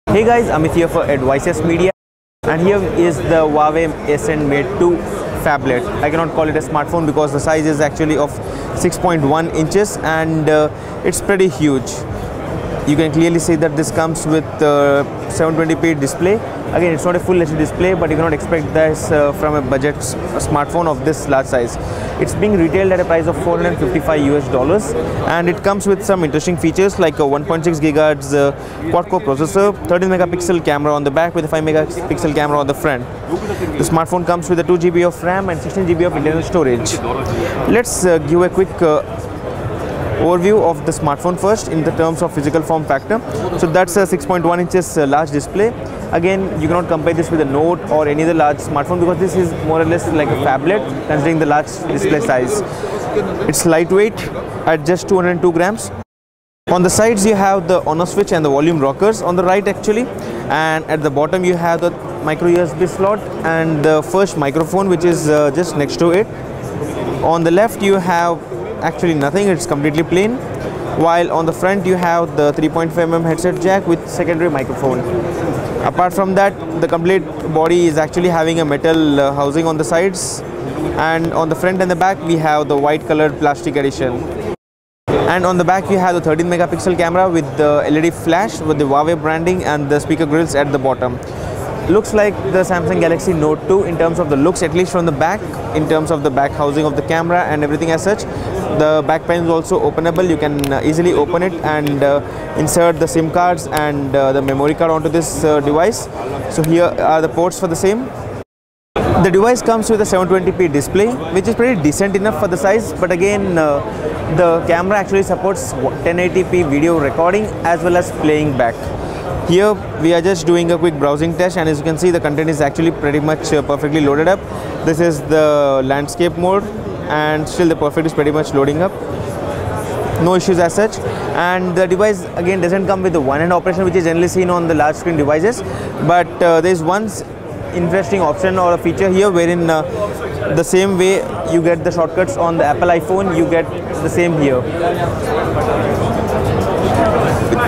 Hey guys, Amit here for Advices Media, and here is the Huawei Ascend Mate 2 phablet. I cannot call it a smartphone because the size is actually of 6.1 inches and it's pretty huge. You can clearly see that this comes with 720p display. Again, it's not a full HD display, but you cannot expect this from a budget smartphone of this large size. It's being retailed at a price of $455 and it comes with some interesting features like a 1.6 GHz quad-core processor, 13 megapixel camera on the back with a 5 megapixel camera on the front. The smartphone comes with a 2 GB of RAM and 16 GB of internal storage. Let's give a quick overview of the smartphone first in the terms of physical form factor. So that's a 6.1 inches large display. Again, you cannot compare this with a Note or any other large smartphone because this is more or less like a phablet considering the large display size. It's lightweight at just 202 grams. On the sides you have the on-off switch and the volume rockers on the right actually, and at the bottom you have the micro USB slot and the first microphone which is just next to it. On the left you have actually nothing, it's completely plain, while on the front you have the 3.5mm headset jack with secondary microphone. Apart from that, the complete body is actually having a metal housing on the sides, and on the front and the back we have the white colored plastic addition. And on the back you have the 13 megapixel camera with the LED flash with the Huawei branding and the speaker grills at the bottom. Looks like the Samsung Galaxy Note 2 in terms of the looks, at least from the back, in terms of the back housing of the camera and everything as such. The back panel is also openable. You can easily open it and insert the SIM cards and the memory card onto this device. So here are the ports for the same. The device comes with a 720p display, which is pretty decent enough for the size, but again the camera actually supports 1080p video recording as well as playing back. Here we are just doing a quick browsing test, and as you can see the content is actually pretty much perfectly loaded up. This is the landscape mode and still the perfect is pretty much loading up. No issues as such, and the device again doesn't come with the one-hand operation which is generally seen on the large screen devices, but there is one interesting option or a feature here wherein the same way you get the shortcuts on the Apple iPhone, you get the same here.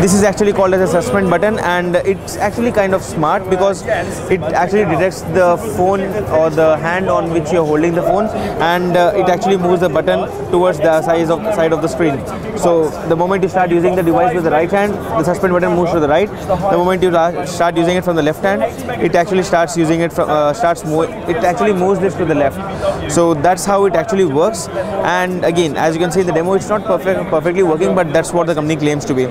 This is actually called as a suspend button, and it's actually kind of smart because it actually detects the phone or the hand on which you're holding the phone, and it actually moves the button towards the side of the screen. So the moment you start using the device with the right hand, the suspend button moves to the right. The moment you start using it from the left hand, it actually starts using it from it actually moves this to the left. So that's how it actually works. And again, as you can see in the demo, it's not perfectly working, but that's what the company claims to be.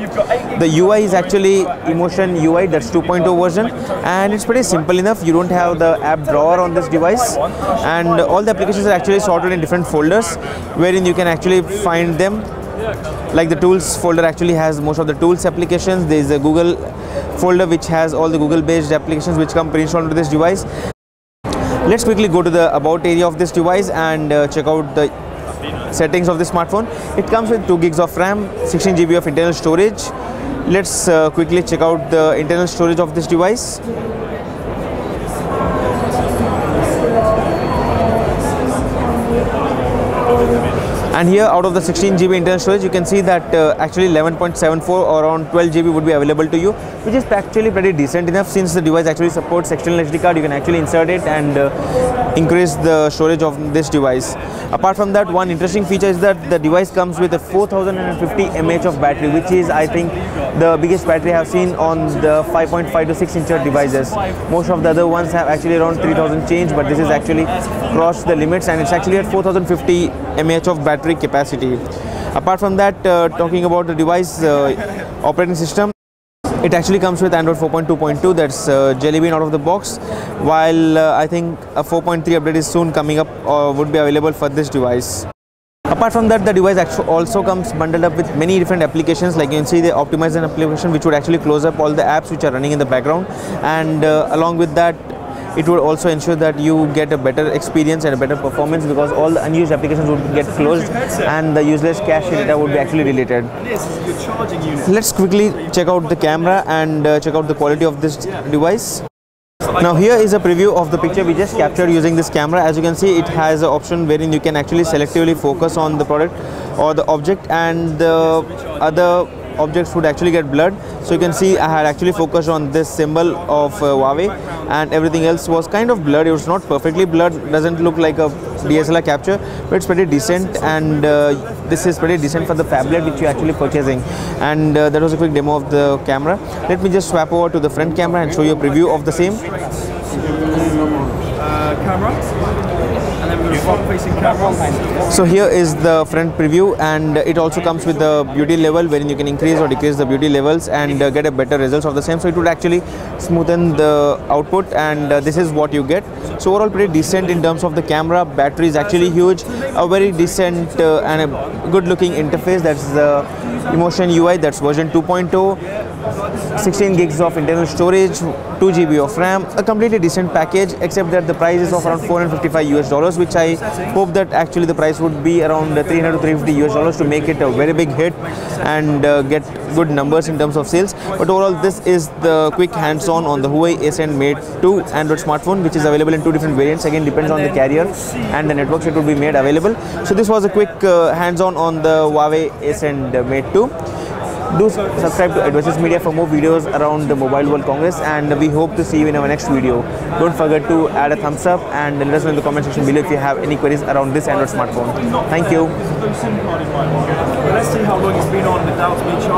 The UI is actually Emotion UI, that's 2.0 version, and it's pretty simple enough. You don't have the app drawer on this device, and all the applications are actually sorted in different folders wherein you can actually find them. Like the tools folder actually has most of the tools applications. There is a Google folder which has all the Google based applications which come pre-installed into this device. Let's quickly go to the about area of this device and check out the settings of the smartphone. It comes with 2 gigs of RAM, 16 GB of internal storage. Let's quickly check out the internal storage of this device. And here, out of the 16 GB internal storage, you can see that actually 11.74 or around 12 GB would be available to you, which is actually pretty decent enough. Since the device actually supports external HD card, you can actually insert it and increase the storage of this device. Apart from that, one interesting feature is that the device comes with a 4050 mAh of battery, which is, I think, the biggest battery I have seen on the 5.5 to 6 inch devices. Most of the other ones have actually around 3000 change, but this is actually crossed the limits, and it's actually at 4050 mAh of battery capacity. Apart from that, talking about the device operating system, it actually comes with Android 4.2.2, that's Jelly Bean out of the box, while I think a 4.3 update is soon coming up or would be available for this device. Apart from that, the device also comes bundled up with many different applications. Like you can see the optimization application which would actually close up all the apps which are running in the background, and along with that it would also ensure that you get a better experience and a better performance because all the unused applications would get closed and the useless cache data would be actually deleted. Let's quickly check out the camera and check out the quality of this device. Now here is a preview of the picture we just captured using this camera. As you can see, it has an option wherein you can actually selectively focus on the product or the object, and the other objects would actually get blurred. So you can see I had actually focused on this symbol of Huawei, and everything else was kind of blurred. It was not perfectly blurred, doesn't look like a DSLR capture, but it's pretty decent, and this is pretty decent for the phablet which you're actually purchasing. And that was a quick demo of the camera. Let me just swap over to the front camera and show you a preview of the same. Camera, and then we have front-facing camera. So here is the front preview, and it also comes with the beauty level, wherein you can increase or decrease the beauty levels and get a better results of the same. So it would actually smoothen the output, and this is what you get. So overall pretty decent in terms of the camera. Battery is actually huge, a very decent and a good looking interface. That's the Emotion UI, that's version 2.0. 16 gigs of internal storage, 2 GB of RAM, a completely decent package, except that the price is of around $455 US, which I hope that actually the price would be around 300 to 350 US to make it a very big hit and get good numbers in terms of sales. But overall, this is the quick hands-on on the Huawei Ascend Mate 2 Android smartphone, which is available in 2 different variants. Again, depends on the carrier and the networks it would be made available. So this was a quick hands-on on the Huawei Ascend Mate 2. Do subscribe to Advisors Media for more videos around the Mobile World Congress, and we hope to see you in our next video. Don't forget to add a thumbs up and let us know in the comment section below if you have any queries around this Android smartphone. Thank you. Let's see how long it's been on without me charging.